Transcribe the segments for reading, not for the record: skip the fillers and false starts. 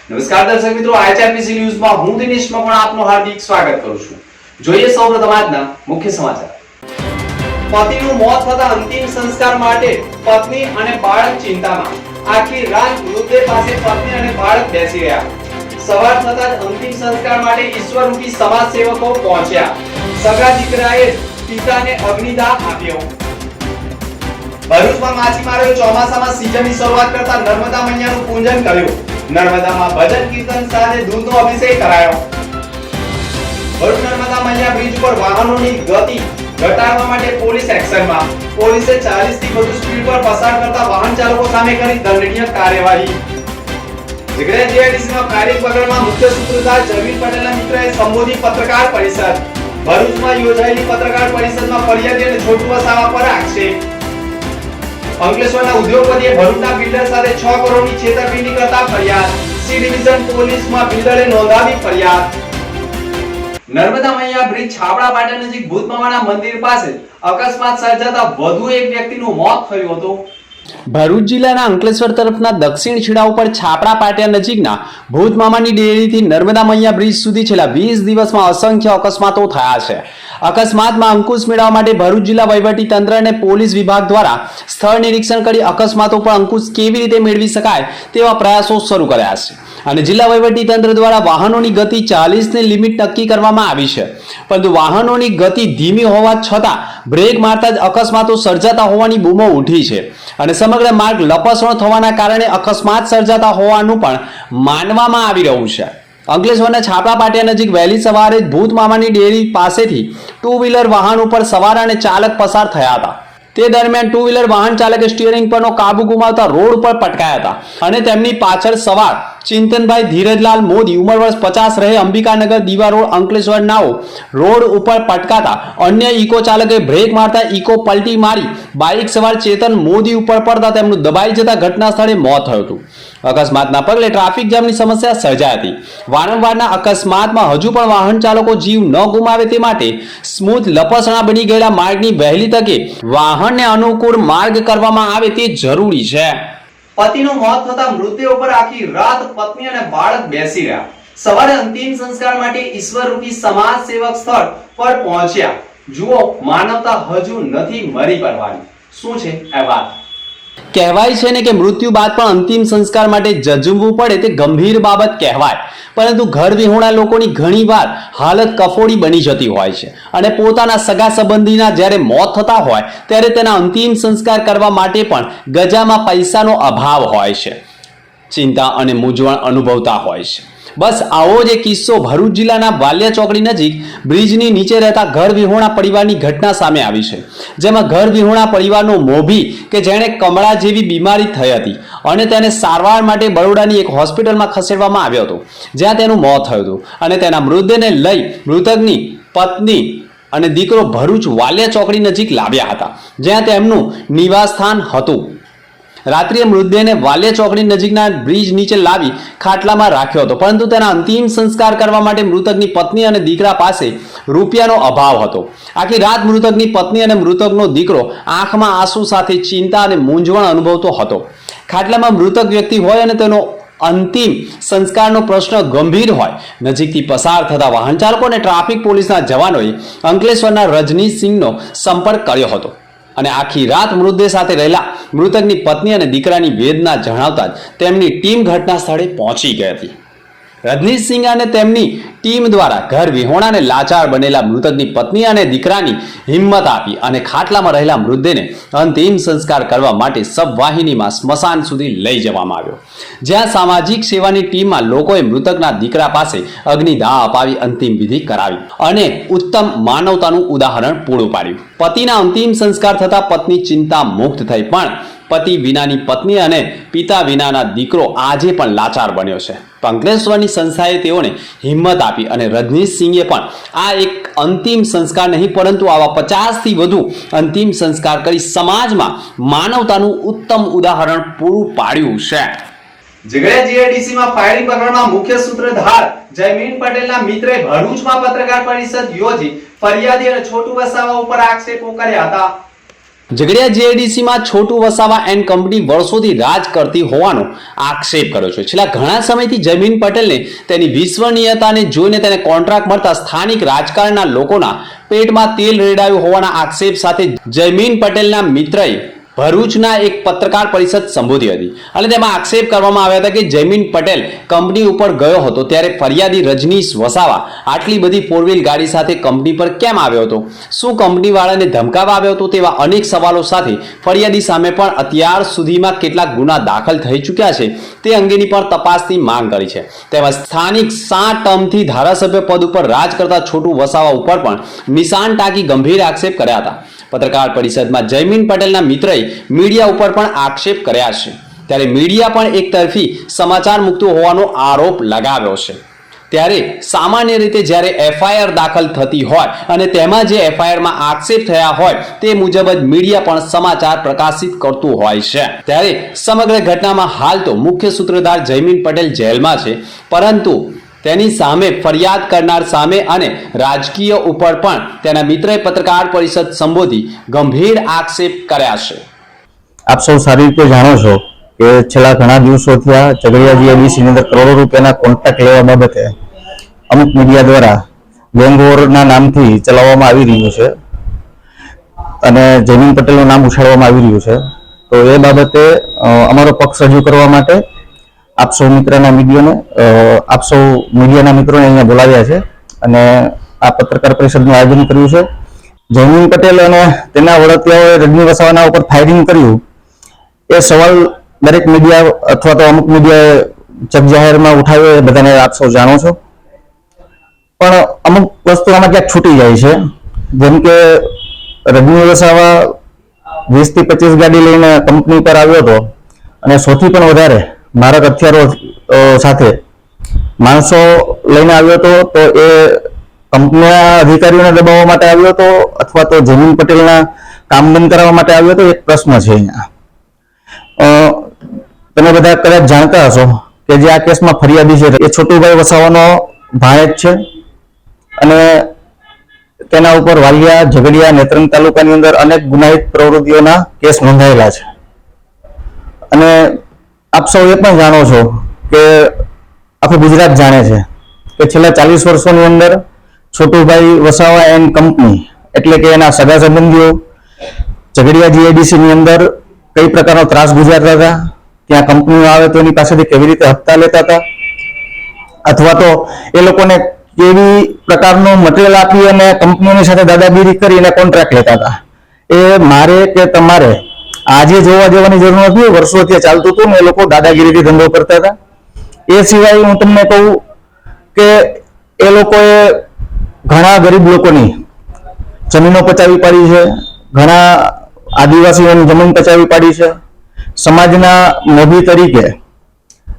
નમસ્કાર દર્શક મિત્રો, આઈઆરપીસી ન્યૂઝમાં હું દિનેશ મકવાણા આપનું હાર્દિક સ્વાગત કરું છું। જોઈએ સૌપ્રથમ આજના મુખ્ય સમાચાર। પતિનું મોત થતા અંતિમ સંસ્કાર માટે પત્ની અને બાળક ચિંતામાં। આખી રાત મૃતદેહ પાસે પત્ની અને બાળક બેસી રહ્યા। સવાર થતા જ અંતિમ સંસ્કાર માટે ઈશ્વરરૂપી સમાજ સેવકો પહોંચ્યા। સગા દીકરાએ પિતાને અગ્નિદાહ આપ્યો। ભરૂચમાં માછીમારોએ ચોમાસામાં સિઝનની શરૂઆત કરતા નર્મદા મૈયાનું પૂજન કર્યું। નર્મદામાં ભજન કીર્તન સાથે દૂધનો અભિષેક કરાયો। ભરૂચ નર્મદા મૈયા બ્રિજ પર વાહનોની ગતિ ઘટાડવા માટે પોલીસ એક્શનમાં। પોલીસે 40 થી વધુ સ્પીડ પર પસાર કરતા વાહન ચાલકો સામે કરી દંડનીય કાર્યવાહી। ઝઘડિયા જીઆઈડીસીમાં ફાયરિંગ પગડમાં મુખ્ય સૂત્રધાર જમીન પટેલના મિત્રએ સંબોધી પત્રકાર પરિષદ। ભરૂચમાં યોજાયેલી પત્રકાર પરિષદમાં ફરિયાદી અને છોટુ વસાવા પર આક્ષેપ। અંકલેશ્વરના ઉદ્યોગપતિએ ભરૂચના બિલ્ડર સાથે 6 કરોડની છેતરપિંડી કરતા ફરિયાદ। સી ડિવિઝન પોલીસમાં બિલ્ડરે નોંધાવી ફરિયાદ। નર્મદા મૈયા બ્રિજ છાપડા પાટા નજીક ભૂતમામાના મંદિર પાસે અકસ્માત સર્જાતા વધુ એક વ્યક્તિનું મોત થયું હતું। ભરૂચ જિલ્લાના અંકલેશ્વર તરફના દક્ષિણ છેડા ઉપર છાપડા પાટિયા નજીકના ભૂતમામાની ડેરીથી નર્મદા મૈયા બ્રિજ સુધી છેલ્લા 20 દિવસમાં અસંખ્ય અકસ્માતો થયા છે। અકસ્માતમાં અંકુશ મેળવવા માટે ભરૂચ જિલ્લા વહીવટી તંત્ર અને પોલીસ વિભાગ દ્વારા સ્થળ નિરીક્ષણ કરી અકસ્માતો પર અંકુશ કેવી રીતે મેળવી શકાય તેવા પ્રયાસો શરૂ કર્યા છે। અને જિલ્લા વહીવટી તંત્ર દ્વારા વાહનોની ગતિ 40 ની લિમિટ નક્કી કરવામાં આવી છે, પરંતુ વાહનોની ગતિ ધીમી હોવા છતાં બ્રેક મારતા જ અકસ્માતો સર્જાતા હોવાની બૂમો ઉઠી છે અને સમગ્ર માર્ગ લપસણો થવાના કારણે અકસ્માત સર્જાતા હોવાનું પણ માનવામાં આવી રહ્યું છે। અંકલેશ્વરના છાપડા પાટિયા નજીક વહેલી સવારે ભૂતમામાની ડેરી પાસેથી 2 વ્હીલર વાહન ઉપર સવાર અને ચાલક પસાર થયા હતા। તે દરમિયાન 2 વ્હીલર વાહન ચાલકે સ્ટીયરિંગ પરનો કાબુ ગુમાવતા રોડ ઉપર પટકાયા હતા અને તેમની પાછળ સવાર ચિંતનભાઈ ધીરજલાલ મોદી ઉંમર વર્ષ 50 રહે અંબિકાનગર દીવા રોડ અંકલેશ્વર નાઓ રોડ ઉપર પટકાતા અન્ય ઇકો ચાલકે બ્રેક મારતા ઇકો પલટી મારી બાઇક સવાર ચેતન મોદી ઉપર પડતા તેમનું દબાઈ જતા ઘટના સ્થળે મોત થયું હતું। અકસ્માતના પગલે ટ્રાફિક જામની સમસ્યા સર્જાઈ હતી। વારંવારના અકસ્માતમાં હજુ પણ વાહન ચાલકો જીવ ન ગુમાવે તે માટે સ્મૂથ લપસણા બની ગયેલા માર્ગની વહેલી તકે વાહનને અનુકૂળ માર્ગ કરવામાં આવે તે જરૂરી છે। પતિનું મોત થતા મૃતદેહ ઉપર આખી રાત પત્ની અને બાળક બેસી રહ્યા। સવારે અંતિમ સંસ્કાર માટે ઈશ્વરરૂપી સમાજ સેવક સ્થળ પર પહોંચ્યા। જુઓ, માનવતા હજુ નથી મરી પડવાની। શું છે આ વાત? કહેવાય છે ને કે મૃત્યુ બાદ પણ અંતિમ સંસ્કાર માટે જજુમવું પડે તે ગંભીર બાબત કહેવાય, પરંતુ ઘર વિહોણા લોકોની ઘણીવાર હાલત કફોડી બની જતી હોય છે અને પોતાના સગા સંબંધીના જ્યારે મોત થતા હોય ત્યારે તેના અંતિમ સંસ્કાર કરવા માટે પણ ગજામાં પૈસાનો અભાવ હોય છે, ચિંતા અને મૂંઝવણ અનુભવતા હોય છે। બસ આવો જ એક કિસ્સો ભરૂચ જિલ્લાના વાલિયા ચોકડી નજીક બ્રિજની નીચે રહેતા ઘર વિહોણા પરિવારની ઘટના સામે આવી છે, જેમાં ઘર વિહોણા પરિવારનો મોભી કે જેણે કમળા જેવી બીમારી થઈ હતી અને તેને સારવાર માટે બરોડાની એક હોસ્પિટલમાં ખસેડવામાં આવ્યો હતો, જ્યાં તેનું મોત થયું હતું અને તેના મૃતદેહને લઈ મૃતકની પત્ની અને દીકરો ભરૂચ વાલિયા ચોકડી નજીક લાવ્યા હતા, જ્યાં તેમનું નિવાસસ્થાન હતું। રાત્રિએ મૃતદેહને વાલિયા ચોકડી નજીકના બ્રિજ નીચે લાવી ખાટલામાં રાખ્યો હતો, પરંતુ તેના અંતિમ સંસ્કાર કરવા માટે મૃતકની પત્ની અને દીકરા પાસે રૂપિયાનો અભાવ હતો। આખી રાત મૃતકની પત્ની અને મૃતકનો દીકરો આંખમાં આંસુ સાથે ચિંતા અને મૂંઝવણ અનુભવતો હતો। ખાટલામાં મૃતક વ્યક્તિ હોય અને તેનો અંતિમ સંસ્કારનો પ્રશ્ન ગંભીર હોય, નજીકથી પસાર થતા વાહન ચાલકો અને ટ્રાફિક પોલીસના જવાનોએ અંકલેશ્વરના રજનીશસિંહનો સંપર્ક કર્યો હતો અને આખી રાત મૃતદેહ સાથે રહેલા મૃતકની પત્ની અને દીકરાની વેદના જણાવતા જ તેમની ટીમ ઘટના સ્થળે પહોંચી ગઈ હતી। રજનીશસિંહ અને તેમની ટીમ દ્વારા ઘર વિહોણાને લાચાર બનેલા મૃતકની પત્ની અને દીકરાની હિંમત આપી અને ખાટલામાં રહેલા મૃતદેહને અંતિમ સંસ્કાર કરવા માટે સબવાહિનીમાં સ્મશાન સુધી લઈ જવામાં આવ્યો, જ્યાં સામાજિક સેવાની ટીમમાં લોકોએ મૃતકના દીકરા પાસે અગ્નિદાહ અપાવી અંતિમ વિધિ કરાવી અને ઉત્તમ માનવતાનું ઉદાહરણ પૂરું પાડ્યું। પતિના અંતિમ સંસ્કાર થતા પત્ની ચિંતા મુક્ત થઈ, પણ પતિ વિનાની પત્ની અને પિતા વિનાના દીકરો આજે પણ લાચાર બન્યો છે। અંકલેશ્વરની સંસ્થાએ તેઓને હિંમત આપી અને રજનીશસિંહે પણ આ એક અંતિમ સંસ્કાર નહીં પરંતુ આવા 50 થી વધુ અંતિમ સંસ્કાર કરી સમાજમાં માનવતાનું ઉત્તમ ઉદાહરણ પૂરું પાડ્યું છે। ઝઘડિયા જીઆઈડીસીમાં ફાયરિંગ પ્રકરણમાં મુખ્ય સૂત્રધાર જયમીન પટેલના મિત્રે ભરૂચમાં પત્રકાર પરિષદ યોજી ફરિયાદી અને છોટુ વસાવા ઉપર આક્ષેપો કર્યા હતા। ઝઘડિયા જીઆઈડીસીમાં છોટું વસાવા એન્ડ કંપની વર્ષોથી રાજ કરતી હોવાનો આક્ષેપ કર્યો છે. છેલ્લા ઘણા સમયથી જયમીન પટેલને તેની વિશ્વનીયતાને જોઈને તેને કોન્ટ્રાક્ટ મળતા સ્થાનિક રાજકારણના લોકોના પેટમાં તેલ રેડાયું હોવાના આક્ષેપ સાથે જયમીન પટેલના મિત્રએ ભરૂચના એક પત્રકાર પરિષદ સંબોધી હતી અને તેમાં આક્ષેપ કરવામાં આવ્યા હતા કે જયમીન પટેલ કંપની ઉપર ગયો હતો ત્યારે ફરિયાદી રજનીશ વસાવા આટલી બધી ફોર વ્હીલ ગાડી સાથે કંપની પર કેમ આવ્યો હતો, શું કંપની વાળાને ધમકાવવા આવ્યો હતો, તેવા અનેક સવાલો સાથે ફરિયાદી સામે પણ અત્યાર સુધીમાં કેટલાક ગુના દાખલ થઈ ચૂક્યા છે તે અંગેની પણ તપાસની માંગ કરી છે. તેમાં સ્થાનિક 7 ટર્મથી ધારાસભ્ય પદ ઉપર રાજ કરતા છોટુ વસાવા ઉપર પણ નિશાન ટાંકી ગંભીર આક્ષેપ કર્યા હતા. પત્રકાર પરિષદમાં જયમીન પટેલના મિત્રએ મીડિયા ઉપર પણ આક્ષેપ કર્યા છે. ત્યારે મીડિયા પણ એક તરફી સમાચાર મૂકતું હોવાનો આરોપ લગાવ્યો છે. ત્યારે સામાન્ય રીતે જ્યારે એફઆઈઆર દાખલ થતી હોય અને તેમાં જે એફઆઈઆરમાં આક્ષેપ થયા હોય તે મુજબ જ મીડિયા પણ સમાચાર પ્રકાશિત કરતું હોય છે. ત્યારે સમગ્ર ઘટનામાં હાલ તો મુખ્ય સૂત્રધાર જયમીન પટેલ જેલમાં છે, પરંતુ તેની સામે ફરિયાદ કરનાર સામે અને રાજકીય ઉપર પણ તેના મિત્રએ પત્રકાર પરિષદ સંબોધી ગંભીર આક્ષેપ કર્યા છે. આપ સૌ સારી રીતે જાણો છો કે છેલ્લા ઘણા દિવસોથી આ ઝઘડિયા જીઆઈડીસી ની અંદર કરોડો રૂપિયાના કોન્ટ્રાક્ટ લેવા બાબતે અમુક મીડિયા દ્વારા ગેંગવોરના નામથી ચલાવવામાં આવી રહ્યું છે અને જયમીન પટેલનું નામ ઉછાળવામાં આવી રહ્યું છે. તો એ બાબતે અમારો પક્ષ રજૂ કરવા માટે આપ સૌ મિત્રોના મિત્રોને અહીંયા બોલાવ્યા છે અને આ પત્રકાર પરિષદનું આયોજન કર્યું છે. જયમીન પટેલ અને તેના વડોતિયાઓએ રજની વસાવાના ઉપર ફાયરિંગ કર્યું એ સવાલ દરેક મીડિયા અથવા તો અમુક મીડિયાએ જગજાહેરમાં ઉઠાવ્યો, એ બધાને આપ સૌ જાણો છો. પણ અમુક વસ્તુ આમાં ક્યાંક છૂટી જાય છે. જેમ કે રજની વસાવા 20 થી 25 ગાડી લઈને કંપની પર આવ્યો હતો અને 100 થી પણ વધારે મારક હથિયારો સાથે માણસો લઈને આવ્યો હતો. તો એ કંપનીના અધિકારીઓને દબાવવા માટે આવ્યો હતો અથવા તો જયમીન પટેલના કામ બંધ કરાવવા માટે આવ્યો હતો? એક પ્રશ્ન છે અહીંયા. તમે બધા કદાચ જાણતા હશો કે જે આ કેસમાં ફરિયાદી છે એ છોટુભાઈ વસાવાનો ભાણેજ છે અને તેના ઉપર વાલિયા, ઝઘડિયા, નેત્રંગ તાલુકાની અંદર અનેક ગુનાહિત પ્રવૃત્તિઓના કેસ નોંધાયેલા છે. અને આપ સૌ એ પણ જાણો છો કે આખું ગુજરાત જાણે છે કે છેલ્લા 40 વર્ષોની અંદર છોટુભાઈ વસાવા એન્ડ કંપની એટલે કે એના સગા સંબંધીઓ ઝઘડિયા જીઆઈડીસી ની અંદર કઈ પ્રકારનો ત્રાસ ગુજારતા હતા, ત્યાં કંપનીઓ આવે તો એની પાસેથી કેવી રીતે હપ્તા લેતા હતા અથવા તો એ લોકોને કેવી પ્રકારનું મટીરિયલ આપી અને કંપનીઓની સાથે દાદાગીરી કરીને કોન્ટ્રાક્ટ લેતા હતા. એ મારે કે તમારે આજે જોવા જવાની જરૂર નથી. વર્ષોથી ચાલતું હતું ને એ લોકો દાદાગીરીથી ધંધો કરતા હતા. એ સિવાય હું તમને કહું કે એ લોકોએ ઘણા ગરીબ લોકોની જમીનો પચાવી પાડી છે, ઘણા આદિવાસીઓની જમીન પચાવી પાડી છે. સમાજના મોભી તરીકે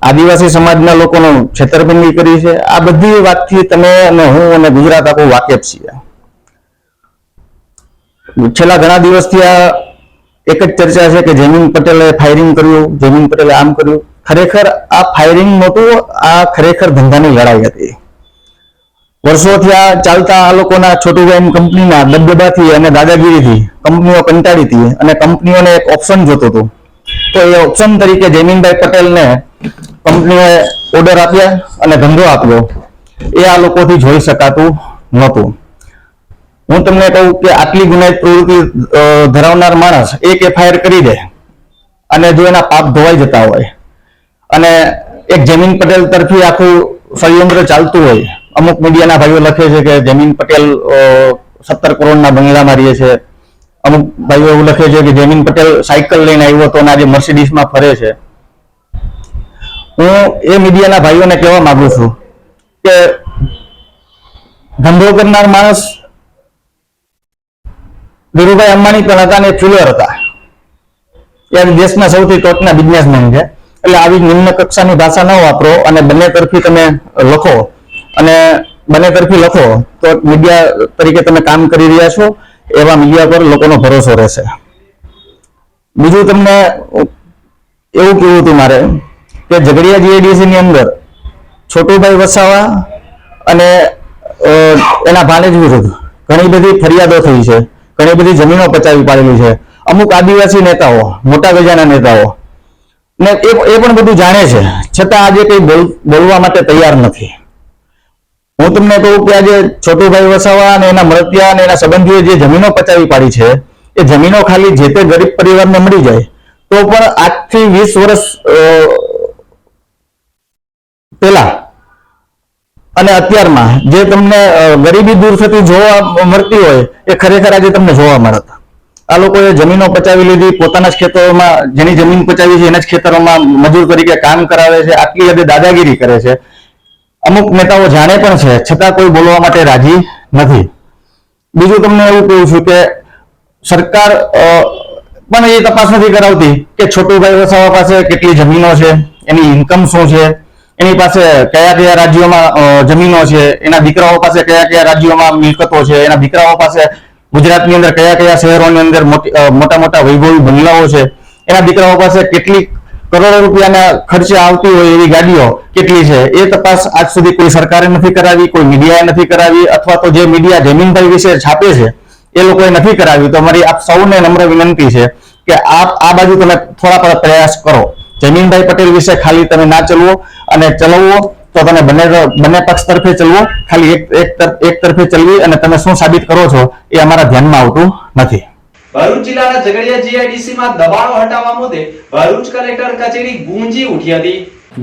આદિવાસી સમાજના લોકોનો છેતરપિંડી કરી છે. આ બધી વાતથી તમે અને હું અને ગુજરાત આખું વાકેફ છીએ. છેલ્લા ઘણા દિવસથી આ એક જ ચર્ચા છે કે જયમીન પટેલે ફાયરિંગ કર્યું, જયમીન પટેલે આમ કર્યું. ખરેખર આ ફાયરિંગ નહોતું, આ ખરેખર ધંધાની લડાઈ હતી. વર્ષોથી આ ચાલતા આ લોકોના છોટુભાઈ કંપનીના દબદબાથી અને દાદાગીરીથી કંપનીઓ કંટાળી હતી અને કંપનીઓને એક ઓપ્શન જોતું હતું. તો એ ઓપ્શન તરીકે જયમીનભાઈ પટેલને કંપનીઓએ ઓર્ડર આપ્યા અને ધંધો આપ્યો. એ આ લોકોથી જોઈ શકાતું નહોતું. હું તમને કહું કે આટલી ગુનાહિત પ્રવૃત્તિ ધરાવનાર માણસ એક એફઆઈઆર કરી દે અને જો એના પાપ ધોવાઈ જતા હોય અને એક જયમીન પટેલ તરફી આખું ષડયંત્ર ચાલતું હોય, અમુક મીડિયાના ભાઈઓ લખે છે કે જયમીન પટેલ 17 કરોડના બંગલામાં રહે છે, અમુક ભાઈઓ એવું લખે છે કે જયમીન પટેલ સાયકલ લઈને આવ્યો હતો અને આજે મર્સિડીઝમાં ફરે છે. હું એ મીડિયાના ભાઈઓને કહેવા માંગુ છું કે ધંધો કરનાર માણસ ધીરુભાઈ અંબાણી પણ હતા અને ફ્યુલર હતા. એ દેશના સૌથી ટોચના બિઝનેસમેન છે. એટલે આવી નિમ્ન કક્ષાની ભાષા ન વાપરો અને બંને તરફી તમે લખો અને બંને તરફી લખો તો મીડિયા તરીકે તમે કામ કરી રહ્યા છો એવા મીડિયા પર લોકોનો ભરોસો રહેશે. બીજું તમને એવું કહેવું હતું મારે કે ઝઘડિયા જીઆઈડીસી ની અંદર છોટુભાઈ વસાવા અને એના ભાણેજ વિરુદ્ધ ઘણી બધી ફરિયાદો થઈ છે, ઘણી બધી જમીનો પચાવી પાડેલી છે. અમુક આદિવાસી નેતાઓ, મોટા ગજાના નેતાઓ ને એ પણ બધું જાણે છે, છતાં આજે કઈ બોલવા માટે તૈયાર નથી. હું તમને કહું કે આજે છોટુભાઈ વસાવા અને એના મળતિયા અને એના સંબંધીઓ જે જમીનો પચાવી પાડી છે, એ જમીનો ખાલી જે તે ગરીબ પરિવારને મળી જાય તો પણ આજથી 20 વર્ષ પહેલા અને અત્યારમાં જે તમને ગરીબી દૂર થતી જોવા મળતી હોય એ ખરેખર આજે તમને જોવા મળત. આ લોકોએ જમીનો પચાવી લીધી, પોતાના જ ખેતરોમાં જેની જમીન પચાવી છે એના જ ખેતરોમાં મજૂર તરીકે કામ કરાવે છે, આટલી હદે દાદાગીરી કરે છે. અમુક નેતાઓ જાણે પણ છે, છતાં કોઈ બોલવા માટે રાજી નથી. બીજું તમને એવું કહું છું કે સરકાર પણ એ તપાસ નથી કરાવતી કે છોટુભાઈ વસાવા પાસે કેટલી જમીનો છે, એની ઇન્કમ શું છે, એની પાસે કયા કયા રાજ્યોમાં જમીનો છે, એના દીકરાઓ પાસે કયા કયા રાજ્યોમાં મિલકતો છે, એના દીકરાઓ પાસે ગુજરાતની અંદર કયા કયા શહેરોની અંદર મોટા મોટા વૈભવી બંગલાઓ છે, એના દીકરાઓ પાસે કેટલી કરોડો રૂપિયાના ખર્ચે આવતી હોય એવી ગાડીઓ કેટલી છે, એ તપાસ આજ સુધી કોઈ સરકારે નથી કરાવી, કોઈ મીડિયાએ નથી કરાવી, અથવા તો જે મીડિયા જમીનભાઈ વિશે છાપે છે એ લોકોએ નથી કરાવી. તો મારી આપ સૌને નમ્ર વિનંતી છે કે આ બાજુ તમે થોડા પ્રયાસ કરો. જમીનભાઈ પટેલ વિશે ખાલી તમે ના ચલવો, અને ચલાવવો તો તમે બંને પક્ષ તરફે ચલવો. ખાલી એક તરફે ચલવી અને તમે શું સાબિત કરો છો એ અમારા ધ્યાનમાં આવતું નથી. ભરૂચ જિલ્લાના ઝઘડિયા જીઆઈડીસીમાં દબાણો હટાવવા મુદ્દે ભરૂચ કલેક્ટર કચેરી ગુંજી ઉઠી હતી.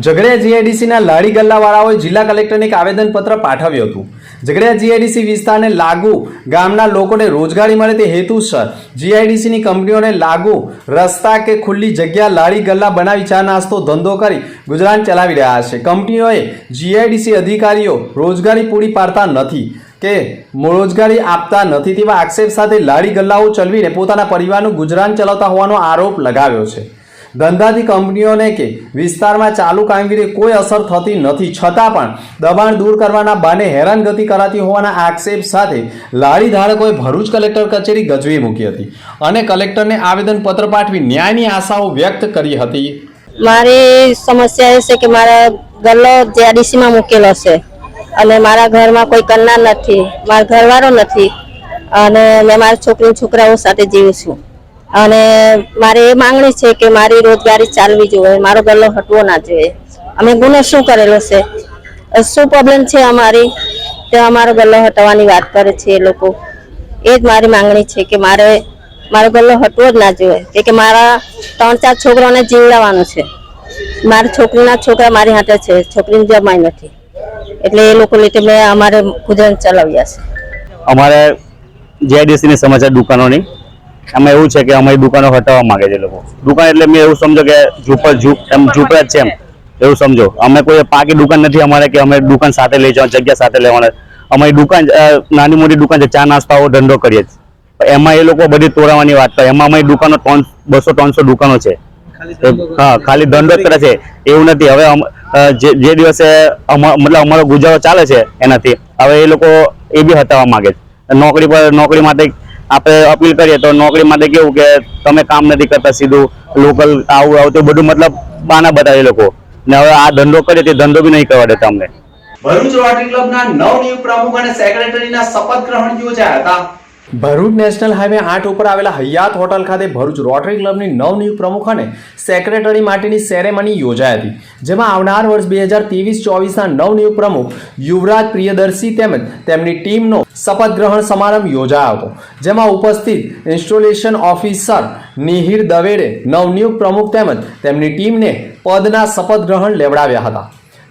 ઝઘડિયા જીઆઈડીસીના લાડી ગલ્લાવાળાઓએ જિલ્લા કલેક્ટરને એક આવેદનપત્ર પાઠવ્યું હતું. ઝઘડિયા જીઆઈડીસી વિસ્તારને લાગુ ગામના લોકોને રોજગારી મળે તે હેતુસર જીઆઈડીસીની કંપનીઓને લાગુ રસ્તા કે ખુલ્લી જગ્યા લાડી ગલ્લા બનાવી ચા નાસ્તો ધંધો કરી ગુજરાન ચલાવી રહ્યા છે. કંપનીઓએ જીઆઈડીસી અધિકારીઓ રોજગારી પૂરી પાડતા નથી કે રોજગારી આપતા નથી તેવા આક્ષેપ સાથે લાડી ગલ્લાઓ ચલાવીને પોતાના પરિવારનું ગુજરાન ચલાવતા હોવાનો આરોપ લગાવ્યો છે. ધંધાથી કંપનીઓને કે વિસ્તારમાં ચાલુ કામગીરી કોઈ અસર થતી નથી, છતાં પણ દબાણ દૂર કરવાના બહાને હેરાનગતિ કરાતી હોવાના આક્ષેપ સાથે લારી ધારકોએ ભરૂચ કલેક્ટર કચેરી ગજવી મૂકી હતી અને કલેક્ટરને આવેદનપત્ર પાઠવી ન્યાયની આશાઓ વ્યક્ત કરી હતી. મારી સમસ્યા એ છે કે મારા ગલ્લો જીઆઈડીસીમાં મૂકેલો છે અને મારા ઘરમાં કોઈ કરનાર નથી, મારા ઘરવાળો નથી અને મેં મારા છોકરાઓ સાથે જીવું છું. અને મારે એ માંગણી છે કે મારી રોજગારી ચાલવી જોઈએ, મારો ગલ્લો હટવો ના જોઈએ. અમે ગુનો શું કરેલો છે, શું પ્રોબ્લેમ છે અમારી, તે અમારો ગલ્લો હટાવવાની વાત કરે છે એ લોકો. એ જ મારી માંગણી છે કે મારો ગલ્લો હટવો જ ના જોઈએ, કે મારા 3-4 છોકરાઓને જીવડાવવાનું છે. મારી છોકરીના છોકરા મારી હાથે છે, છોકરીની જમાઈ નથી, એટલે એ લોકો લીધે મેં અમારે ગુજરાન ચલાવ્યા છે. અમારે જીઆઈડીસીની સમાચાર દુકાનોની અમે એવું છે કે અમારી દુકાનો હટાવવા માંગે છે લોકો. દુકાન એટલે મેં એવું સમજો કે ઝૂંપડા જ છે એમ એવું સમજો. અમે કોઈ પાકી દુકાન નથી અમારે કે અમે દુકાન સાથે લઈ જવાનું, જગ્યા સાથે લેવાના. અમારી દુકાન નાની મોટી દુકાન છે, ચા નાસ્તાઓ ધંધો કરીએ છીએ. એમાં એ લોકો બધી તોડાવવાની વાત કરે. એમાં અમારી દુકાનો 200-300 દુકાનો છે. હા, ખાલી ધંધો જ કરે છે એવું નથી. હવે જે દિવસે મતલબ અમારો ગુજારો ચાલે છે એનાથી હવે એ લોકો એ બી હટાવવા માંગે છે. નોકરી માટે આપણે અપીલ કરીએ તો નોકરી માટે કેવું કે તમે કામ નથી કરતા, સીધું લોકલ આવું તો બધું મતલબ બાના બતાવે લોકો. ને હવે આ ધંધો કરીએ તે ધંધો બી નહીં કરવા દેતા અમને. ભરૂચ રોટરી ક્લબના નવનિયુક્ત પ્રમુખ અને સેક્રેટરીના શપથ ગ્રહણ યોજાયા હતા. ભરૂચ નેશનલ હાઈવે 8 ઉપર આવેલા હયાત હોટલ ખાતે ભરૂચ રોટરી ક્લબની નવનિયુક્ત પ્રમુખ અને સેક્રેટરી માટેની સેરેમની યોજાઈ હતી, જેમાં આવનાર વર્ષ 2023-24ના નવનિયુક્ત પ્રમુખ યુવરાજ પ્રિયદર્શી તેમજ તેમની ટીમનો શપથ ગ્રહણ સમારંભ યોજાયો હતો, જેમાં ઉપસ્થિત ઇન્સ્ટોલેશન ઓફિસર નિહિર દવેડે નવનિયુક્ત પ્રમુખ તેમજ તેમની ટીમને પદના શપથ ગ્રહણ લેવડાવ્યા હતા.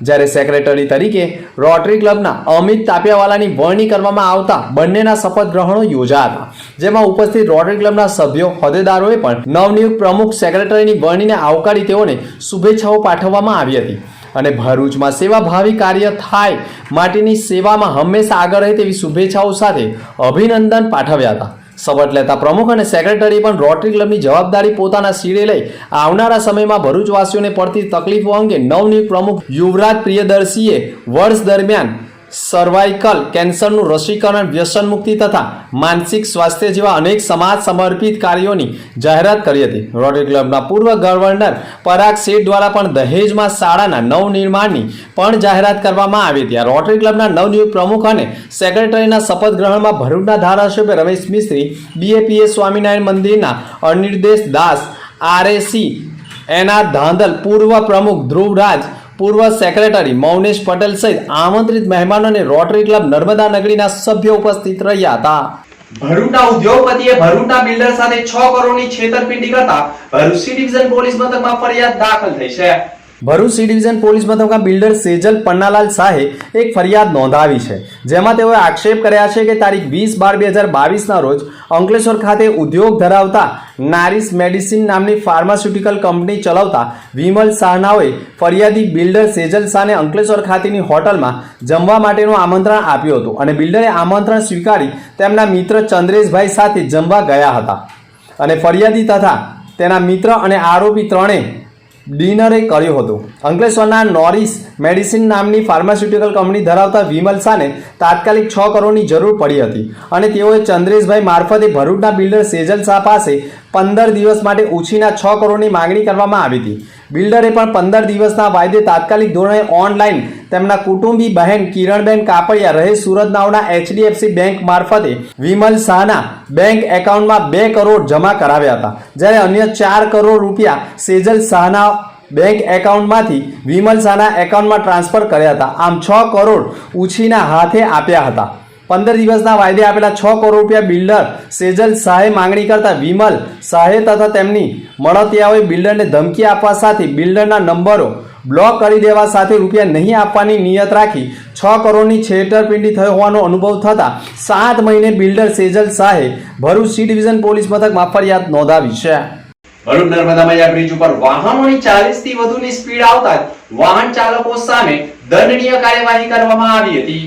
જ્યારે સેક્રેટરી તરીકે રોટરી ક્લબના અમિત તાપિયાવાલાની વરણી કરવામાં આવતા બંનેના શપથ ગ્રહણો યોજાયા હતા, જેમાં ઉપસ્થિત રોટરી ક્લબના સભ્યો હોદ્દેદારોએ પણ નવનિયુક્ત પ્રમુખ સેક્રેટરીની વરણીને આવકારી તેઓને શુભેચ્છાઓ પાઠવવામાં આવી હતી અને ભરૂચમાં સેવાભાવી કાર્ય થાય માટેની સેવામાં હંમેશા આગળ રહે તેવી શુભેચ્છાઓ સાથે અભિનંદન પાઠવ્યા હતા. શપથ લેતા પ્રમુખ અને સેક્રેટરી પણ રોટરી ક્લબની જવાબદારી પોતાના શીરે લઈ આવનારા સમયમાં ભરૂચવાસીઓને પડતી તકલીફો અંગે નવનિયુક્ત પ્રમુખ યુવરાજ પ્રિયદર્શીએ વર્ષ દરમિયાન સર્વાઇકલ કેન્સરનું રસીકરણ, વ્યસન મુક્તિ તથા માનસિક સ્વાસ્થ્ય જેવા અનેક સમાજ સમર્પિત કાર્યોની જાહેરાત કરી હતી. રોટરી ક્લબના પૂર્વ ગવર્નર પરાગ શેઠ દ્વારા પણ દહેજમાં શાળાના નવનિર્માણની પણ જાહેરાત કરવામાં આવી હતી. રોટરી ક્લબના નવનિયુક્ત પ્રમુખ અને સેક્રેટરીના શપથ ગ્રહણમાં ભરૂચના ધારાસભ્ય રમેશ મિસ્ત્રી, BAPS સ્વામિનારાયણ મંદિરના અનિર્દેશ દાસ, RAC એના ધાંધલ, પૂર્વ પ્રમુખ ધ્રુવરાજ, પૂર્વ સેક્રેટરી મૌનેશ પટેલ સહિત આમંત્રિત મહેમાનો અને રોટરી ક્લબ નર્મદા નગરીના સભ્યો ઉપસ્થિત રહ્યા હતા. ભરૂચના ઉદ્યોગપતિએ ભરૂચના બિલ્ડર સાથે 6 કરોડની છેતરપિંડી કરતા ભરૂચ સી ડિવિઝન પોલીસ મથકમાં ફરિયાદ દાખલ થઈ છે. ભરૂચ સી ડિવિઝન પોલીસ મથકના બિલ્ડર સેજલ પન્નાલાલ શાહે એક ફરિયાદ નોંધાવી છે, જેમાં તેઓએ આક્ષેપ કર્યા છે કે તારીખ 20/12/2022ના રોજ અંકલેશ્વર ખાતે ઉદ્યોગ ધરાવતા નારીસ મેડિસિન નામની ફાર્માસ્યુટિકલ કંપની ચલાવતા વિમલ શાહનાઓએ ફરિયાદી બિલ્ડર સેજલ શાહને અંકલેશ્વર ખાતેની હોટલમાં જમવા માટેનું આમંત્રણ આપ્યું હતું અને બિલ્ડરે આમંત્રણ સ્વીકારી તેમના મિત્ર ચંદ્રેશભાઈ સાથે જમવા ગયા હતા અને ફરિયાદી તથા તેના મિત્ર અને આરોપી ત્રણેય ડિનરે કર્યું હતું. અંકલેશ્વરના નોરિસ મેડિસિન નામની ફાર્માસ્યુટિકલ કંપની ધરાવતા વિમલ શાહને તાત્કાલિક 6 કરોડની જરૂર પડી હતી અને તેઓએ ચંદ્રેશભાઈ મારફતે ભરૂચના બિલ્ડર સેજલ શાહ પાસે 15 દિવસ માટે ઉછીના 6 કરોડની માંગણી કરવામાં આવી હતી. બિલ્ડરે પણ 15 દિવસના વાયદે તાત્કાલિક ધોરણે ઓનલાઈન તેમના કુટુંબી બહેન કિરણબેન કાપડિયા રહે સુરત નાવના HDFC બેંક મારફતે વિમલ શાહના બેંક એકાઉન્ટમાં 2 કરોડ જમા કરાવ્યા હતા, જ્યારે અન્ય 4 કરોડ રૂપિયા સેજલ શાહના બેંક એકાઉન્ટમાંથી વિમલ શાહના એકાઉન્ટમાં ટ્રાન્સફર કર્યા હતા. આમ 6 કરોડ ઉછીના હાથે આપ્યા હતા. 15 દિવસના વાયદે આપેલા 6 કરોડ રૂપિયા બિલ્ડર સેજલ શાહે માંગણી કરતા વિમલ શાહે તથા તેમની મળતિયાઓએ બિલ્ડરને ધમકી આપવા સાથે બિલ્ડરના નંબરો બ્લોક કરી દેવા સાથે રૂપિયા નહીં આપવાની નિયત રાખી 6 કરોડની છેતરપિંડી થઈ હોવાનો અનુભવ થતા 7 મહિને બિલ્ડર સેજલ શાહે ભરૂચ સી ડિવિઝન પોલીસ મથકમાં ફરિયાદ નોંધાવી છે. ભરૂચ નર્મદા મૈયા બ્રિજ ઉપર વાહનોની 40 થી વધુની સ્પીડ આવતા વાહન ચાલકો સામે દંડનીય કાર્યવાહી કરવામાં આવી હતી.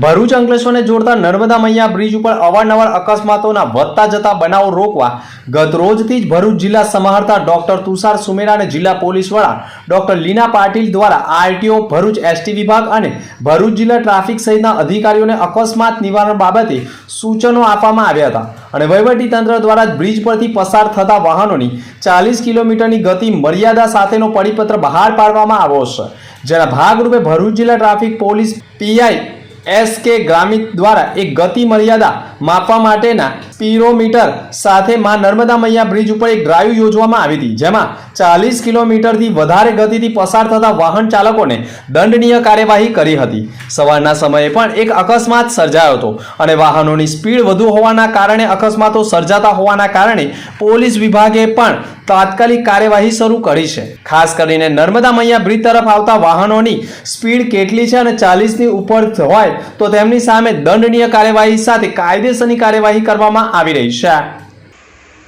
ભરૂચ અંકલેશ્વરને જોડતા નર્મદા મૈયા બ્રિજ ઉપર અવારનવાર અકસ્માતોના વધતા જતા બનાવો રોકવા ગત રોજથી જ ભરૂચ જિલ્લા સમાહર્તા ડોક્ટર તુષાર સુમેરા અને જિલ્લા પોલીસ વડા ડોક્ટર લીના પાટીલ દ્વારા RTO ભરૂચ ST વિભાગ અને ભરૂચ જિલ્લા ટ્રાફિક સહિતના અધિકારીઓને અકસ્માત નિવારણ બાબતે સૂચનો આપવામાં આવ્યા હતા અને વહીવટી તંત્ર દ્વારા બ્રિજ પરથી પસાર થતા વાહનોની 40 કિલોમીટરની ગતિ મર્યાદા સાથેનો પરિપત્ર બહાર પાડવામાં આવ્યો છે, જેના ભાગરૂપે ભરૂચ જિલ્લા ટ્રાફિક પોલીસ PI SK ગ્રામિત દ્વારા એક ગતિ મર્યાદા માપવા માટેના સ્પીરોમીટર સાથે માં નર્મદા મૈયા બ્રિજ ઉપર એક ડ્રાઈવ યોજવામાં આવી હતી, જેમાં 40 કિલોમીટરથી વધારે ગતિથી પસાર થતા વાહન ચાલકોને દંડનીય કાર્યવાહી કરી હતી. સવારના સમયે પણ એક અકસ્માત સર્જાયો હતો અને વાહનોની સ્પીડ વધુ હોવાના કારણે અકસ્માતો સર્જાતા હોવાના કારણે પોલીસ વિભાગે પણ તાત્કાલિક કાર્યવાહી શરૂ કરી છે. ખાસ કરીને નર્મદા મૈયા બ્રિજ તરફ આવતા વાહનોની સ્પીડ કેટલી છે અને 40ની ઉપર હોય તો તેમની સામે દંડનીય કાર્યવાહી સાથે કાયદેસરની કાર્યવાહી કરવામાં આવી રહી છે.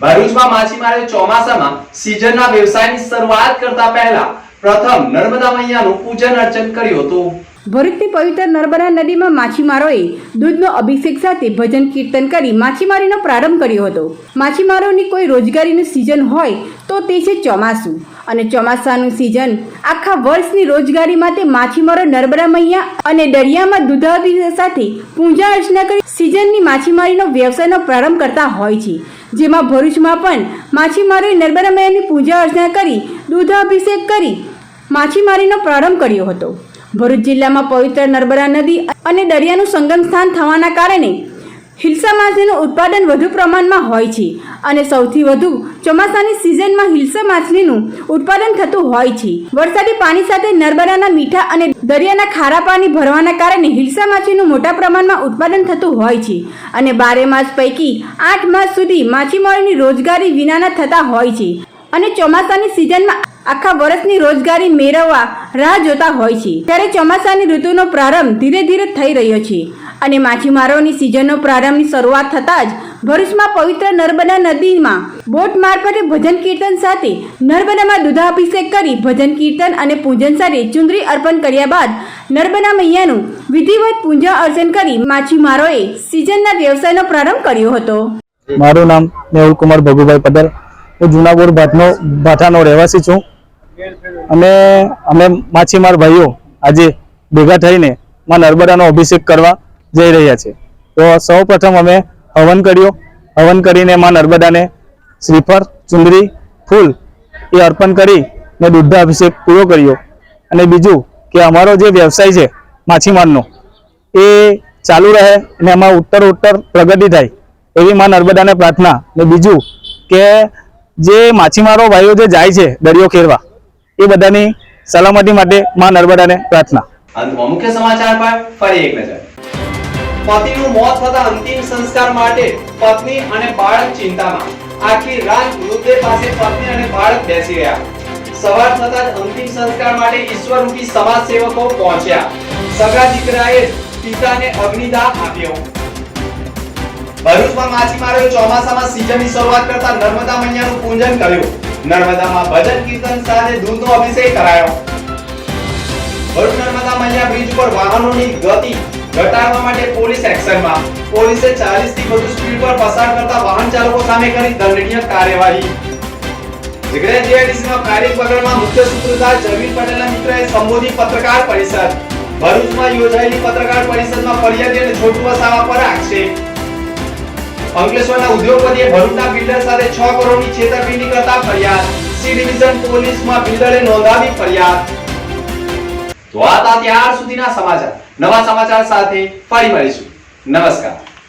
ભરૂચમાં માછીમારોએ ચોમાસામાં સીઝનના વ્યવસાયની શરૂઆત કરતા પહેલા પ્રથમ નર્મદા મૈયાનું પૂજન અર્ચન કર્યું હતું. ભરૂચની પવિત્ર નર્મદા નદીમાં માછીમારોએ દૂધનો અભિષેક સાથે ભજન કીર્તન કરી માછીમારીનો પ્રારંભ કર્યો હતો. માછીમારોની કોઈ રોજગારીની સિઝન હોય તો તે છે ચોમાસું, અને ચોમાસાનું સિઝન આખા વર્ષની રોજગારી માટે માછીમારો નર્મદા મૈયા અને દરિયામાં દૂધાભિષેક સાથે પૂજા અર્ચના કરી સિઝનની માછીમારીનો વ્યવસાયનો પ્રારંભ કરતા હોય છે. જેમાં ભરૂચમાં પણ માછીમારોએ નર્મદા મૈયાની પૂજા અર્ચના કરી દૂધાભિષેક કરી માછીમારીનો પ્રારંભ કર્યો હતો. ભરૂચ જિલ્લામાં પવિત્ર નર્મદા નદી અને દરિયાનું સંગમ સ્થાન થવાના કારણે હિલ્સા માછલીનું ઉત્પાદન વધુ પ્રમાણમાં હોય છે અને સૌથી વધુ ચોમાસાની સિઝનમાં હિલ્સા માછલીનું ઉત્પાદન થતું હોય છે. વરસાદી પાણી સાથે નર્મદાના મીઠા અને દરિયાના ખારા પાણી ભરવાના કારણે હિલ્સા માછલીનું મોટા પ્રમાણમાં ઉત્પાદન થતું હોય છે અને 12 માસ પૈકી 8 માસ સુધી માછીમારોની રોજગારી વિનાના થતા હોય છે અને ચોમાસાની સિઝનમાં આખા વર્ષની રોજગારી મેળવવા રાહ જોતા હોય છે. ત્યારે ચોમાસાની ઋતુનો પ્રારંભ ધીરે ધીરે થઈ રહ્યો છે અને માછીમારોની સિઝનનો પ્રારંભની શરૂઆત થતાં જ ભરૂચમાં પવિત્ર નર્મદા નદીમાં બોટ મારફતે ભજન કીર્તન સાથે નર્મદામાં દૂધાભિષેક કરી ભજન કીર્તન અને પૂજન સાથે ચુંદડી અર્પણ કર્યા બાદ નર્મદા મૈયાનું વિધિવત પૂજા અર્ચન કરી માછીમારોએ સિઝનના વ્યવસાયનો પ્રારંભ કર્યો હતો. મારું નામ મેહુલ કુમાર ભગુભાઈ પટેલ, હું જુનાગઢ ભાઠાનો રહેવાસી છું અને અમે માછીમાર ભાઈઓ આજે ભેગા થઈને માં નર્મદાનો અભિષેક કરવા જઈ રહ્યા છે. તો સૌ પ્રથમ અમે હવન કર્યો. હવન કરીને માં નર્મદાને શ્રીફળ, ચુંદડી, ફૂલ એ અર્પણ કરી ને દૂધનો અભિષેક પૂરો કર્યો. અને બીજું કે અમારો જે વ્યવસાય છે માછીમારનો એ ચાલુ રહે અને એમાં ઉત્તર પ્રગતિ થાય એવી માં નર્મદાને પ્રાર્થના. ને બીજું કે જે માછીમારો ભાઈઓ જે જાય છે દરિયો ખેરવા એ બધાની સલામતી માટે માં નર્મદાને પ્રાર્થના. અંતમાં મુખ્ય સમાચાર પર ફરી એક નજર. પતિનું મોત થતા અંતિમ સંસ્કાર માટે પત્ની અને બાળક ચિંતામાં. આખી રાત મૃતદેહ પાસે પત્ની અને બાળક બેસી રહ્યા. સવાર થતા જ અંતિમ સંસ્કાર માટે ઈશ્વરરૂપી સમાજ સેવકો પહોંચ્યા. સગા દીકરાએ પિતાને અગ્નિદાહ આપ્યો. ભરૂચમાં માછીમારોએ ચોમાસામાં સિઝનની શરૂઆત કરતા નર્મદા મૈયાનું પૂજન કર્યું. નર્મદામાં ભજન કીર્તન સાથે દૂધનો અભિષેક કરાયો. ભરૂચ નર્મદા મૈયા બ્રિજ પર વાહનોની ગતિ ઘટાડવા માટે પોલીસ એક્શનમાં. પોલીસે 40 થી વધુ સ્પીડ પર પસાર કરતા વાહન ચાલકો સામે કરી દંડનીય કાર્યવાહી. ઝઘડિયા જીઆઈડીસીમાં કાર્યક બગડમાં મુખ્ય સૂત્રધાર જમીન પટેલના મિત્રએ સંબોધી પત્રકાર પરિષદ. ભરૂચમાં યોજાયેલી પત્રકાર પરિષદમાં ફરિયાદી અને છોટુ વસાવા પર આક્ષેપ. અંકલેશ્વરના ઉદ્યોગપતિએ ભરૂચના બિલ્ડર સાથે 6 કરોડની છેતરપિંડી કરતા ફરિયાદ. સી ડિવિઝન પોલીસમાં બિલ્ડરે નોંધાવી ફરિયાદ. તો આ હતા ત્યાર સુધીના સમાચાર. નવા સમાચાર સાથે ફરી મળીશું. નમસ્કાર.